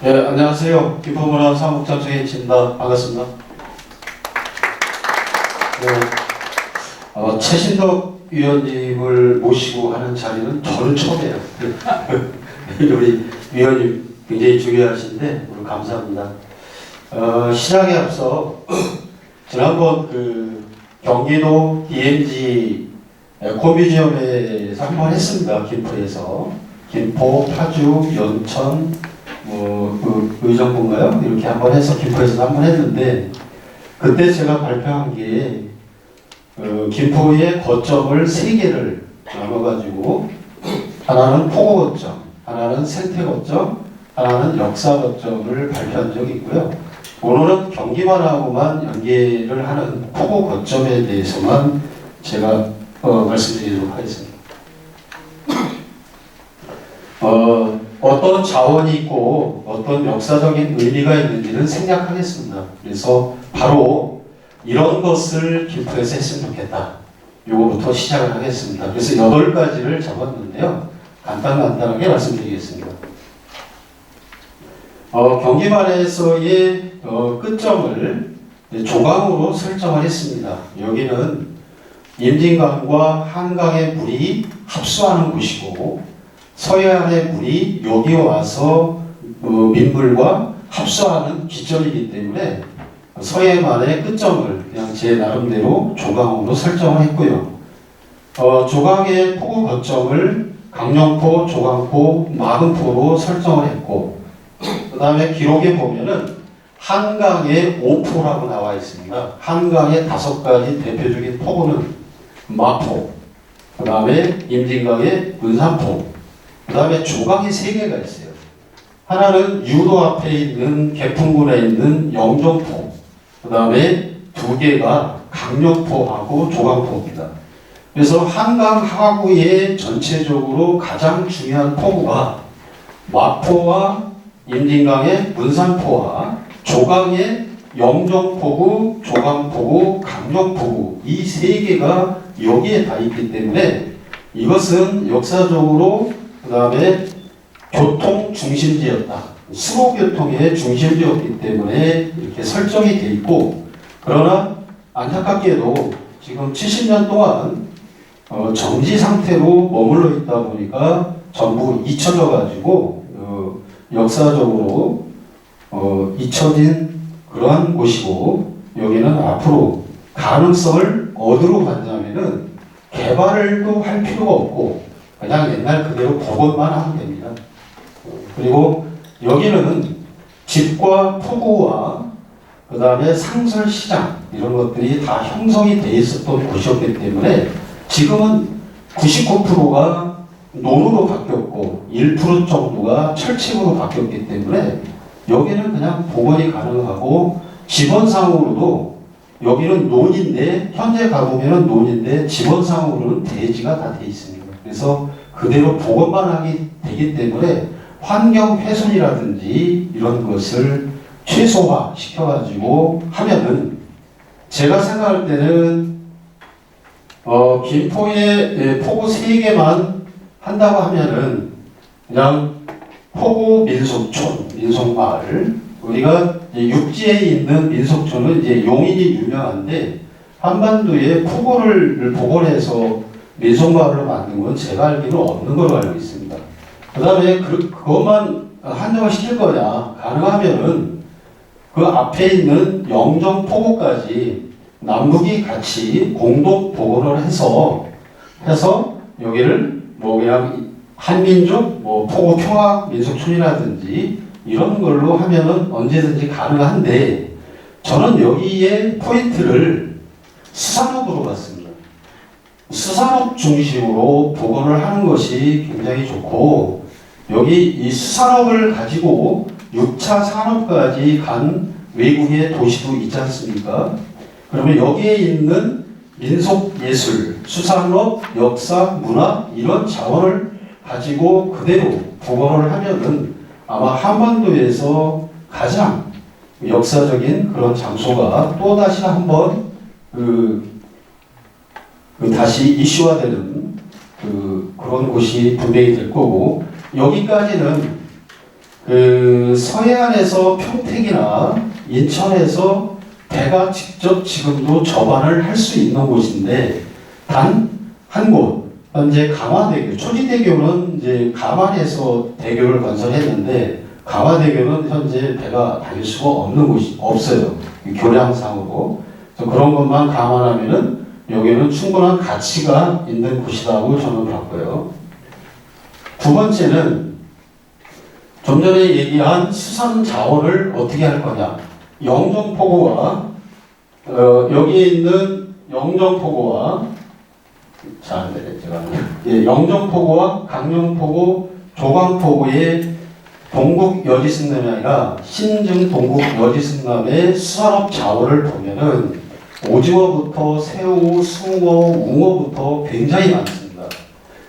네, 안녕하세요. 김포문화 사무국장 정혜진입니다. 반갑습니다. 네, 최신덕 위원님을 모시고 하는 자리는 저는 처음이에요. 우리 위원님 굉장히 중요하신데 오늘 감사합니다. 시작에 앞서 지난번 경기도 DMZ 코뮤지엄에서 한번 했습니다. 김포에서 김포, 파주, 연천, 의정부인가요? 이렇게 한번 해서 김포에서 한번 했는데 그때 제가 발표한 게 김포의 거점을 3개를 나눠가지고 하나는 포구 거점, 하나는 생태 거점, 하나는 역사 거점을 발표한 적이 있고요. 오늘은 경기만하고만 연계를 하는 포구 거점에 대해서만 제가 말씀드리도록 하겠습니다. 어떤 자원이 있고 어떤 역사적인 의미가 있는지는 생략하겠습니다. 그래서 바로 이런 것을 김포에서 했으면 좋겠다. 요거부터 시작을 하겠습니다. 그래서 8가지를 적었는데요. 간단하게 말씀드리겠습니다. 경기만에서의 끝점을 조강으로 설정을 했습니다. 여기는 임진강과 한강의 물이 합수하는 곳이고 서해안의 물이 여기 와서 민물과 합수하는 기점이기 때문에 서해안의 끝점을 그냥 제 나름대로 조강으로 설정을 했고요. 조강의 포구 거점을 강령포, 조강포, 마금포로 설정을 했고 그 다음에 기록에 보면은 한강의 5포라고 나와 있습니다. 한강의 5가지 대표적인 포구는 마포, 그 다음에 임진강의 문산포, 그 다음에 조강이 3개가 있어요. 하나는 유도 앞에 있는 개풍군에 있는 영종포, 그 다음에 2개가 강령포하고 조강포입니다. 그래서 한강 하구의 전체적으로 가장 중요한 포구가 마포와 임진강의 문산포와 조강의 영종포구, 조강포구, 강령포구 이 3개가 여기에 다 있기 때문에 이것은 역사적으로 그 다음에 교통 중심지였다. 수로교통의 중심지였기 때문에 이렇게 설정이 되어 있고 그러나 안타깝게도 지금 70년 동안 정지 상태로 머물러 있다 보니까 전부 잊혀져 가지고 역사적으로 잊혀진 그러한 곳이고 여기는 앞으로 가능성을 어디로 가냐면은 개발도 할 필요가 없고 그냥 옛날 그대로 복원만 하면 됩니다. 그리고 여기는 집과 포구와 그 다음에 상설시장 이런 것들이 다 형성이 돼 있었던 곳이었기 때문에 지금은 99%가 논으로 바뀌었고 1% 정도가 철책으로 바뀌었기 때문에 여기는 그냥 복원이 가능하고 지번상으로도 여기는 논인데 현재 가보면 논인데 지번상으로는 대지가 다 돼 있습니다. 그래서 그대로 복원만 하게 되기 때문에 환경 훼손이라든지 이런 것을 최소화 시켜가지고 하면은 제가 생각할 때는 김포의 포구 3개만 한다고 하면은 그냥 포구 민속촌, 민속마을 우리가 육지에 있는 민속촌은 이제 용인이 유명한데 한반도에 포구를 복원해서 민속마을로 만든 건 제가 알기로는 없는 걸로 알고 있습니다. 그 다음에 그것만 한정을 시킬 거냐 가능하면은 그 앞에 있는 영종포구까지 남북이 같이 공동 복원을 해서 여기를 그냥 한민족 포구 평화 민속촌이라든지 이런 걸로 하면은 언제든지 가능한데 저는 여기에 포인트를 수산업으로 봤습니다. 수산업 중심으로 복원을 하는 것이 굉장히 좋고 여기 이 수산업을 가지고 6차 산업까지 간 외국의 도시도 있지 않습니까? 그러면 여기에 있는 민속예술, 수산업, 역사, 문화 이런 자원을 가지고 그대로 복원을 하면은 아마 한반도에서 가장 역사적인 그런 장소가 또 다시 한번 다시 이슈화되는 그런 곳이 분명히 될 거고 여기까지는 그 서해안에서 평택이나 인천에서 배가 직접 지금도 접안을 할 수 있는 곳인데 단 한 곳, 현재 강화대교, 초지대교는 이제 감안에서 대교를 건설했는데 강화대교는 현재 배가 다닐 수가 없는 곳이 없어요. 교량상으로. 그래서 그런 것만 감안하면은 여기는 충분한 가치가 있는 곳이라고 저는 봤고요. 두 번째는 좀 전에 얘기한 수산 자원을 어떻게 할 거냐. 영종포구와 여기에 있는 영종포구와 영종포구와 강릉포구, 조광포구의 동국 여지승남이 아니라 신증 동국 여지승남의 수산업 자원을 보면은 오징어부터 새우, 숭어, 웅어부터 굉장히 많습니다.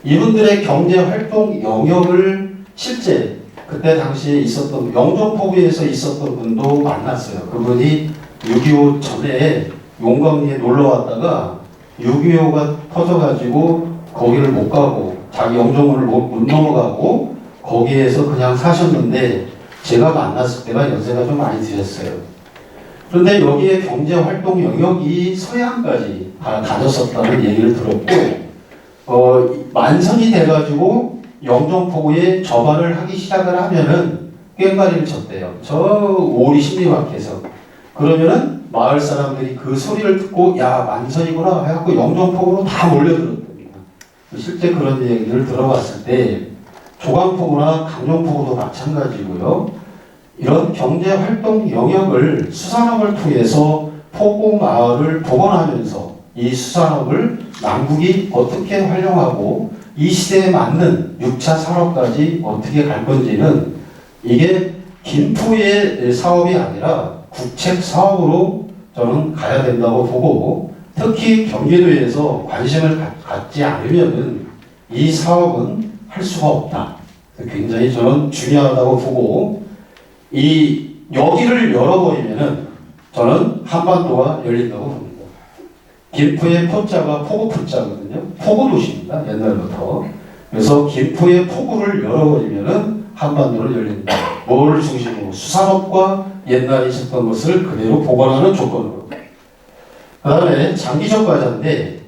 이분들의 경제 활동 영역을 실제 그때 당시에 있었던 영종포구에서 있었던 분도 만났어요. 그분이 6.25 전에 용광리에 놀러 왔다가 6.25가 터져가지고 거기를 못 가고 자기 영종을 못 넘어가고 거기에서 그냥 사셨는데 제가 만났을 때가 연세가 좀 많이 드셨어요. 그런데 여기에 경제 활동 영역이 서해안까지 다 가졌었다는 얘기를 들었고 만선이 돼가지고 영종포구에 접안을 하기 시작을 하면은 꽹과리를 쳤대요. 저 오리 심리학에서. 그러면은 마을 사람들이 그 소리를 듣고 야 만선이구나 해갖고 영종포구로 다 몰려들었답니다. 실제 그런 얘기를 들어봤을 때 조광포구나 강릉포구도 마찬가지고요. 이런 경제활동 영역을 수산업을 통해서 포구 마을을 복원하면서 이 수산업을 남국이 어떻게 활용하고 이 시대에 맞는 6차 산업까지 어떻게 갈 건지는 이게 김포의 사업이 아니라 국책 사업으로 저는 가야 된다고 보고 특히 경기도에서 관심을 갖지 않으면 이 사업은 할 수가 없다. 굉장히 저는 중요하다고 보고 이 여기를 열어버리면은 저는 한반도가 열린다고 봅니다. 김포의 포자가 포구 포자거든요. 포구 도시입니다. 옛날부터. 그래서 김포의 포구를 열어버리면은 한반도를 열린다. 뭐를 중심으로 수산업과 옛날에 있었던 것을 그대로 복원하는 조건으로. 그 다음에 장기적 과제인데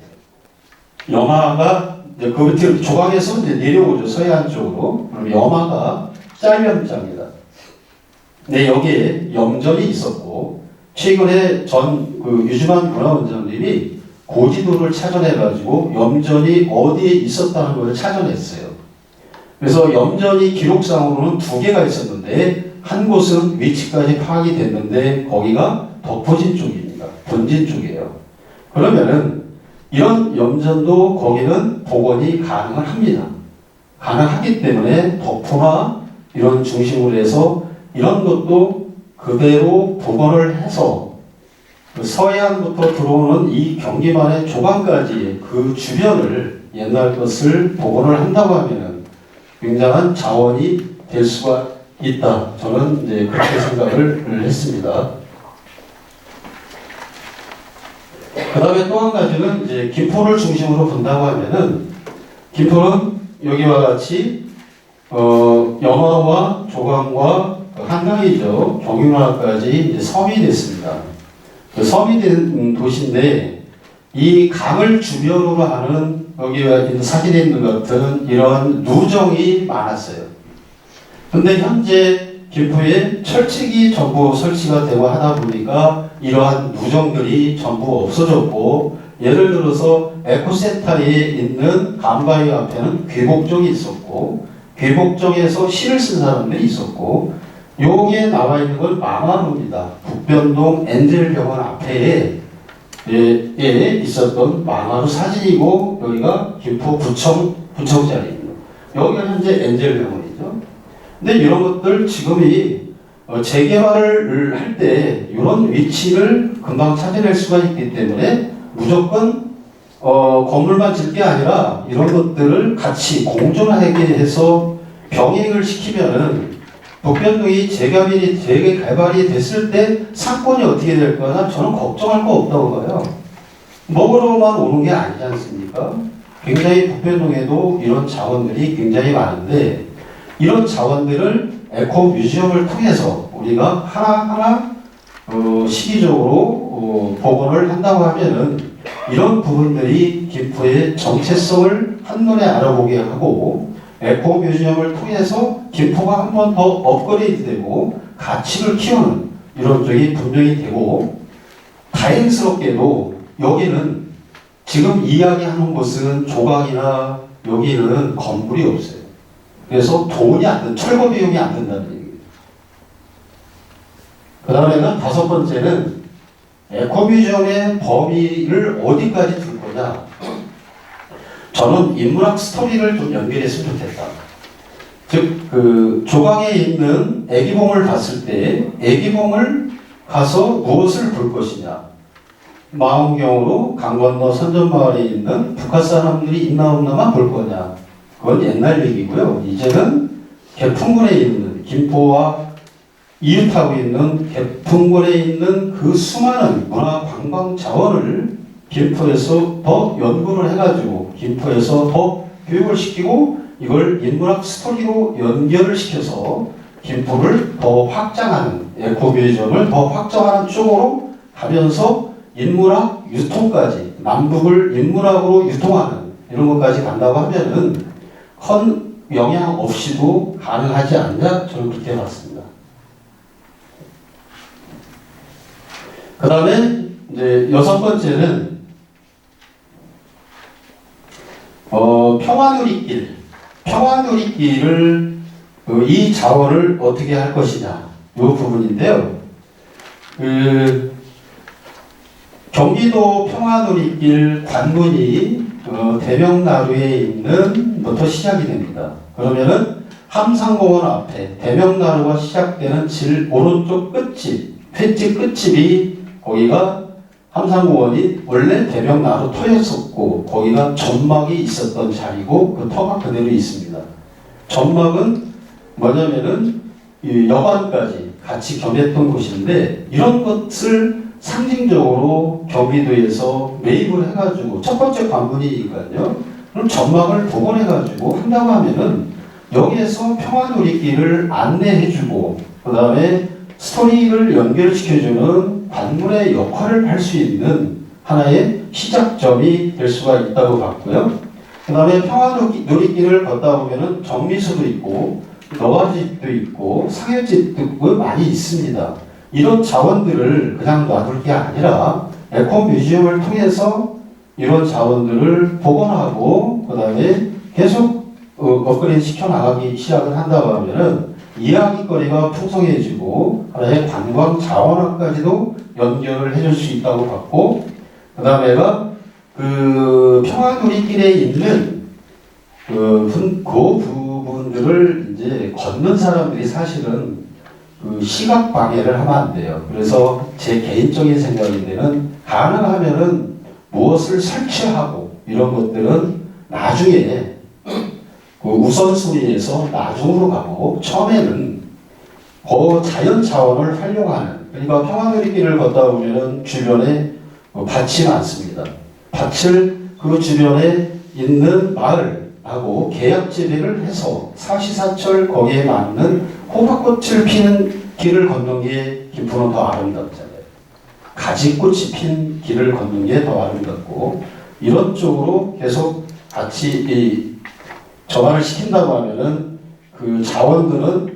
염화가 그 밑에 조각에서 이제 내려오죠. 서해안 쪽으로. 그럼 염화가 짤염자입니다. 네, 여기에 염전이 있었고 최근에 그 유주만 문화원장님이 고지도를 찾아내가지고 염전이 어디에 있었다는 것을 찾아냈어요. 그래서 염전이 기록상으로는 2개가 있었는데 한 곳은 위치까지 파악이 됐는데 거기가 덕포진 쪽입니다. 본진 쪽이에요. 그러면은 이런 염전도 거기는 복원이 가능을 합니다. 가능하기 때문에 덕포나 이런 중심으로 해서 이런 것도 그대로 복원을 해서 그 서해안부터 들어오는 이 경기만의 조강까지 그 주변을 옛날 것을 복원을 한다고 하면은 굉장한 자원이 될 수가 있다. 저는 이제 그렇게 생각을 했습니다. 그 다음에 또 한 가지는 이제 김포를 중심으로 본다고 하면은 김포는 여기와 같이 염화와 조강과 한강이죠. 경유나까지 이제 섬이 됐습니다. 그 섬이 된 도시인데 이 강을 주변으로 하는 여기가 있는 사진에 있는 것 같은 이런 누정이 많았어요. 근데 현재 김포에 철책이 전부 설치가 되고 하다 보니까 이러한 누정들이 전부 없어졌고 예를 들어서 에코센터에 있는 감바위 앞에는 괴복정이 있었고 괴복정에서 시를 쓴 사람들이 있었고 여기에 나와 있는 건 망화로입니다. 북변동 엔젤병원 앞에 있었던 망화로 사진이고 여기가 김포 구청자리입니다. 여기가 현재 엔젤병원이죠. 근데 이런 것들 지금이 재개발을 할 때 이런 위치를 금방 찾아낼 수가 있기 때문에 무조건 건물만 짓는 게 아니라 이런 것들을 같이 공존하게 해서 병행을 시키면은 북변동이 재개발이 됐을 때 상권이 어떻게 될 거나 저는 걱정할 거 없다고 봐요. 먹으러만 오는 게 아니지 않습니까? 굉장히 북변동에도 이런 자원들이 굉장히 많은데 이런 자원들을 에코 뮤지엄을 통해서 우리가 하나하나 시기적으로 복원을 한다고 하면은 이런 부분들이 김포의 정체성을 한눈에 알아보게 하고 에코 뮤지엄을 통해서 김포가 한 번 더 업그레이드되고 가치를 키우는 이런 쪽이 분명히 되고, 다행스럽게도 여기는 지금 이야기하는 곳은 조각이나 여기는 건물이 없어요. 그래서 돈이 안 든, 철거 비용이 안 든다는 얘기예요. 그 다음에는 다섯 번째는 에코뮤지엄의 범위를 어디까지 둘 거냐. 저는 인문학 스토리를 좀 연결했으면 좋겠다. 즉, 그 조각에 있는 애기봉을 봤을 때 애기봉을 가서 무엇을 볼 것이냐. 망원경으로 강 건너 선전마을에 있는 북한 사람들이 있나 없나만 볼 거냐. 그건 옛날 얘기고요. 이제는 개풍군에 있는, 김포와 이웃하고 있는 개풍군에 있는 그 수많은 문화 관광 자원을 김포에서 더 연구를 해가지고 김포에서 더 교육을 시키고 이걸 인문학 스토리로 연결을 시켜서 김포를 더 확장하는, 에코뮤지엄을 더 확장하는 쪽으로 가면서 인문학 유통까지, 남북을 인문학으로 유통하는 이런 것까지 간다고 하면은 큰 영향 없이도 가능하지 않냐, 저는 그렇게 봤습니다. 그 다음에 이제 여섯 번째는 평화누리길. 평화누리길을 이 자원을 어떻게 할 것이냐, 이 부분인데요. 경기도 평화누리길 관문이 대명나루에 있는 부터 시작이 됩니다. 그러면은 함상공원 앞에 대명나루가 시작되는 오른쪽 끝집, 횟집 끝집이, 거기가 함상공원이 원래 대명나루 터였었고 거기가 점막이 있었던 자리고 그 터가 그대로 있습니다. 점막은 뭐냐면은 이 여관까지 같이 겸했던 곳인데, 이런 것을 상징적으로 경기도에서 매입을 해가지고, 첫 번째 관문이니까요. 그럼 점막을 복원해가지고 한다고 하면은 여기에서 평화누리길을 안내해주고 그 다음에 스토리를 연결시켜주는 관문의 역할을 할 수 있는 하나의 시작점이 될 수가 있다고 봤고요. 그 다음에 평화누리길을 걷다 보면은 정미소도 있고 너가집도 있고 상여집도 있고 많이 있습니다. 이런 자원들을 그냥 놔둘 게 아니라 에코뮤지엄을 통해서 이런 자원들을 복원하고 그 다음에 계속 업그레이드 시켜나가기 시작을 한다고 하면은 이야기거리가 풍성해지고 하나의 관광 자원화까지도 연결을 해줄 수 있다고 봤고, 그 다음에가 그 평화누리길에 있는 그 부분들을 이제 걷는 사람들이 사실은 그 시각 방해를 하면 안 돼요. 그래서 제 개인적인 생각인데는 가능하면은 무엇을 설치하고 이런 것들은 나중에 그 우선순위에서 나중으로 가고, 처음에는 그 자연 자원을 활용하는, 그러니까 평화누리길을 걷다 보면은 주변에 밭이 많습니다. 밭을 그 주변에 있는 마을하고 계약 재배를 해서 사시사철 거기에 맞는 호박꽃을 피는 길을 걷는 게 김포는 더 아름답잖아요. 가지꽃이 핀 길을 걷는 게 더 아름답고, 이런 쪽으로 계속 같이 전환을 시킨다고 하면은 그 자원들은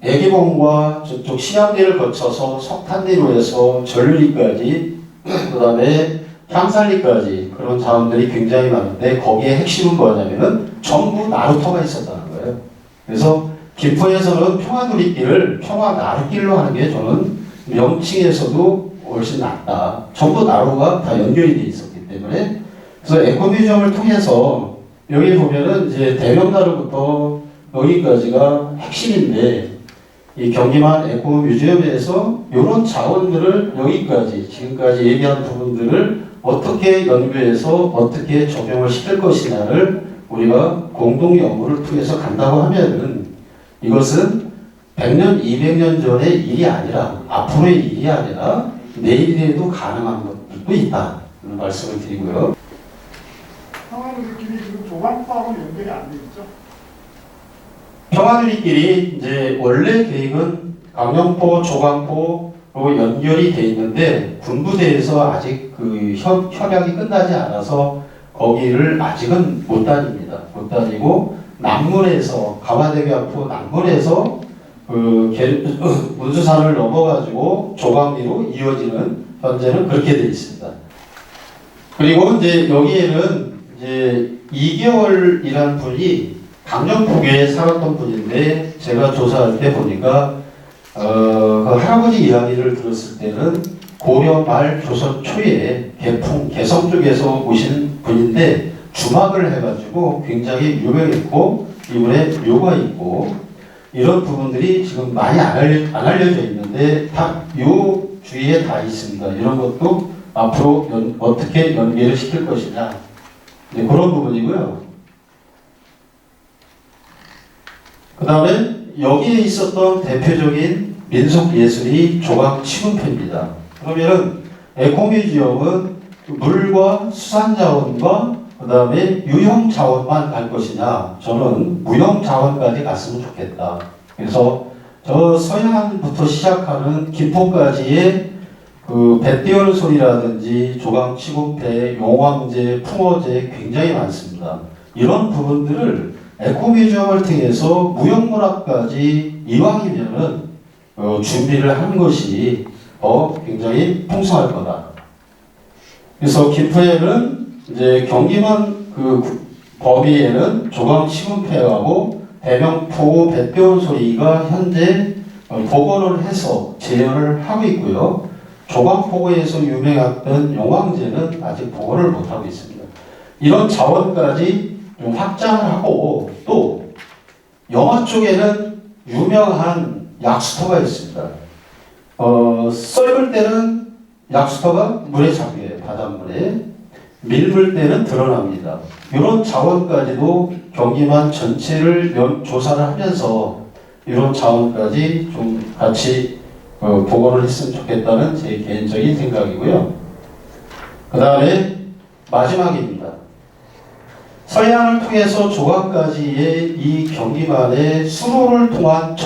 애기봉과 저쪽 시암리를 거쳐서 석탄리로 해서 전류리까지, 그 다음에 향산리까지 그런 자원들이 굉장히 많은데, 거기에 핵심은 뭐냐면은 전부 나루터가 있었다는 거예요. 그래서 김포에서는 평화누리길을 평화나루길로 하는 게 저는 명칭에서도 훨씬 낫다. 전부 나루가 다 연결이 돼 있었기 때문에. 그래서 에코뮤지엄을 통해서 여기 보면은 이제 대명나루부터 여기까지가 핵심인데, 이 경기만 에코뮤지엄에서 이런 자원들을 여기까지 지금까지 얘기한 부분들을 어떻게 연구해서 어떻게 적용을 시킬 것이냐를 우리가 공동 연구를 통해서 간다고 하면은, 이것은 100년, 200년 전의 일이 아니라 앞으로의 일이 아니라 내일에도 가능한 것들도 있다. 이런 말씀을 드리고요. 평화누리길이 지금 조광파하고 연결이 안 돼 있죠? 평화누리길이 이제 원래 계획은 강령포, 조강포로 연결이 돼 있는데 군부대에서 아직 그 협약이 끝나지 않아서 거기를 아직은 못 다닙니다. 못 다니고 남문에서 강화대교 앞으로 남문에서 그 문수산을 넘어가지고 조강리로 이어지는 현재는 그렇게 돼 있습니다. 그리고 이제 여기에는 이제 이계월이라는 분이 강령포교에 살았던 분인데 제가 조사할 때 보니까 그 할아버지 이야기를 들었을 때는 고려 말 조선 초에 개풍 개성 쪽에서 오신 분인데 주막을 해가지고 굉장히 유명했고 이분의 묘가 있고 이런 부분들이 지금 많이 안 알려져 있는데 다 요 주위에 다 있습니다. 이런 것도 앞으로 어떻게 연계를 시킬 것이냐 네, 그런 부분이고요. 그 다음에 여기에 있었던 대표적인 민속 예술이 조각 치문패입니다. 그러면은 에코뮤지엄은 물과 수산자원과 그 다음에 유형자원만 갈 것이냐, 저는 무형자원까지 갔으면 좋겠다. 그래서 저 서해안부터 시작하는 김포까지의 그 배 띄우는 소리라든지 조각 치문패, 용왕제, 풍어제 굉장히 많습니다. 이런 부분들을 에코뮤지엄을 통해서 무형문화까지 이왕이면은 준비를 하는 것이 굉장히 풍성할 거다. 그래서 김포에는 이제 경기만 그 범위에는 조강 치문패하고 대명포 뱃뼈온 소리가 현재 복원을 해서 재현을 하고 있고요. 조강포구에서 유명했던 용왕제는 아직 복원을 못하고 있습니다. 이런 자원까지 좀 확장을 하고 또 영화 쪽에는 유명한 약수터가 있습니다. 썰물 때는 약수터가 물에 잠겨요. 바닷물에. 밀물 때는 드러납니다. 이런 자원까지도 경기만 전체를 조사를 하면서 이런 자원까지 좀 같이 복원을 했으면 좋겠다는 제 개인적인 생각이고요. 그 다음에 마지막입니다. 서해안을 통해서 조각까지의 이 경기만의 수로를 통한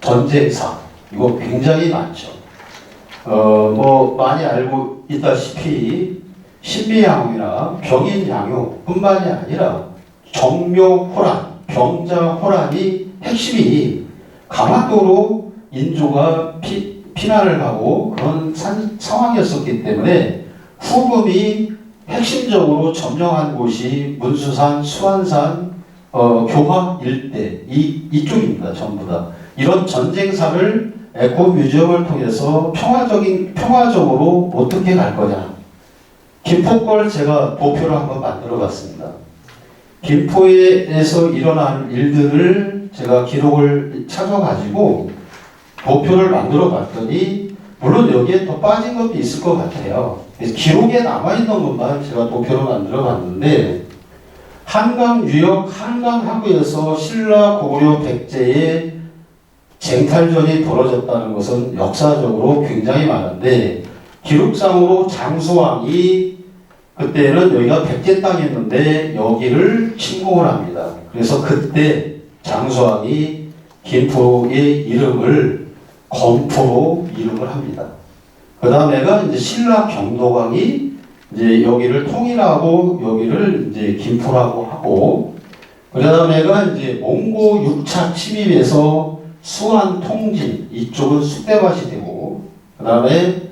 전쟁사 이거 굉장히 많죠. 많이 알고 있다시피 신비양요나 병인양요뿐만이 아니라 정묘호란, 병자호란이 핵심이 강화도로 인조가 피난을 가고 그런 상황이었었기 때문에 후금이 핵심적으로 점령한 곳이 문수산, 수안산, 교화 일대 이쪽입니다. 전부 다. 이런 전쟁사를 에코뮤지엄을 통해서 평화적으로 어떻게 갈 거냐. 김포 걸 제가 도표를 한번 만들어 봤습니다. 김포에서 일어난 일들을 제가 기록을 찾아가지고 도표를 만들어 봤더니 물론 여기에 더 빠진 것도 있을 것 같아요. 그래서 기록에 남아있는 것만 제가 도표로 만들어 봤는데 한강 유역 한강하구에서 신라 고구려 백제의 쟁탈전이 벌어졌다는 것은 역사적으로 굉장히 많은데 기록상으로 장수왕이 그때는 여기가 백제 땅이었는데 여기를 침공을 합니다. 그래서 그때 장수왕이 김포의 이름을 검포로 이름을 합니다. 그 다음에가 이제 신라 경도광이 이제 여기를 통일하고 여기를 이제 김포라고 하고 그 다음에가 이제 몽고 6차 침입에서 수안 통진 이쪽은 쑥대밭이 되고 그 다음에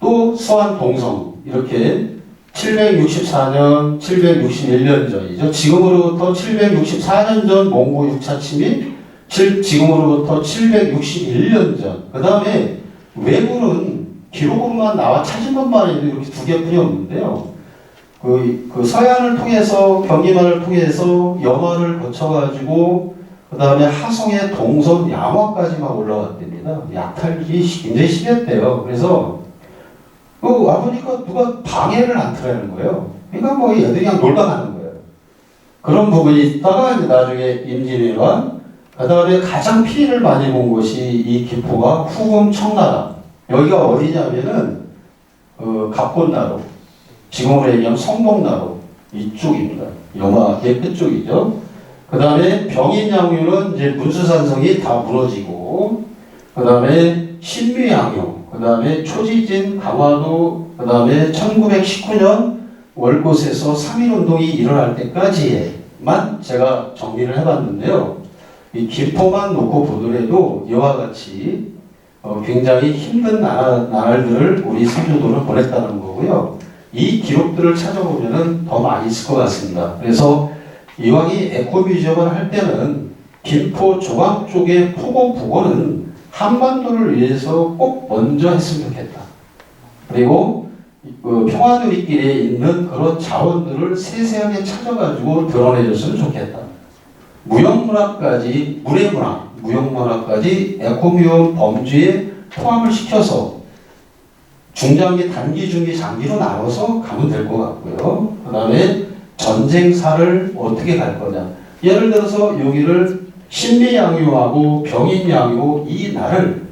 또 수안 동성 이렇게 764년, 761년 전이죠. 지금으로부터 764년 전 몽고 6차 침입, 지금으로부터 761년 전. 그 다음에 외부는 기록으로만 나와 찾은 것만 해도 이렇게 두 개뿐이 없는데요. 그 서해안을 통해서 경기만을 통해서 염화를 거쳐가지고 그 다음에 하성의 동선 양화까지만 올라왔답니다. 약탈이 굉장히 심했대요. 그래서 와보니까 누가 방해를 안 틀어야하는 거예요. 그러니까 뭐 애들이 그냥 놀다 가는 거예요. 그런 부분이 있다가 이제 나중에 임진왜란, 그 다음에 가장 피해를 많이 본 곳이 이 김포가 후금 청나라. 여기가 어디냐면은 갑곤나루, 지금으로 얘기하면 성동나루 이쪽입니다. 염화의 끝쪽이죠. 그 다음에 병인양요는 이제 문수산성이 다 무너지고, 그 다음에 신미양요, 그 다음에 초지진 강화도, 그 다음에 1919년 월곶에서 3.1운동이 일어날 때까지만 제가 정리를 해봤는데요. 이 김포만 놓고 보더라도 이와 같이 굉장히 힘든 나날들을 우리 선조들은 보냈다는 거고요. 이 기록들을 찾아보면은 더 많이 있을 것 같습니다. 그래서 이왕이 에코뮤지엄을 할 때는 김포 조강 쪽의 포고 복원은 한반도를 위해서 꼭 먼저 했으면 좋겠다. 그리고 평화누리길에 있는 그런 자원들을 세세하게 찾아가지고 드러내줬으면 좋겠다. 무형문화까지, 문해문화, 무형문화까지 에코뮤지엄 범주에 포함을 시켜서 중장기, 단기, 중기, 장기로 나눠서 가면 될 것 같고요. 그 다음에 전쟁사를 어떻게 갈 거냐. 예를 들어서 여기를 신미양요하고 병인양요 이 날을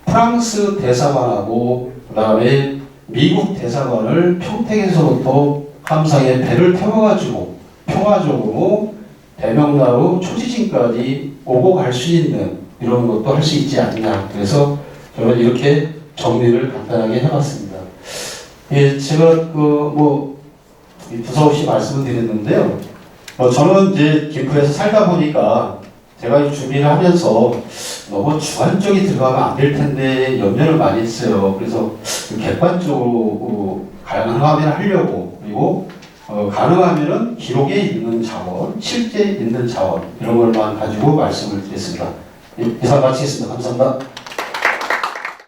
프랑스 대사관하고 그 다음에 미국 대사관을 평택에서부터 함상에 배를 태워가지고 평화적으로 대명나루 초지진까지 오고 갈 수 있는 이런 것도 할 수 있지 않냐. 그래서 저는 이렇게 정리를 간단하게 해봤습니다. 예, 제가 두서없이 말씀을 드렸는데요. 저는 이제 김포에서 살다 보니까 제가 이 준비를 하면서 너무 주관적이 들어가면 안 될 텐데 염려를 많이 했어요. 그래서 객관적으로 가능하면 하려고, 그리고 가능하면은 기록에 있는 자원, 실제 있는 자원 이런 걸만 가지고 말씀을 드렸습니다. 이상 마치겠습니다. 감사합니다.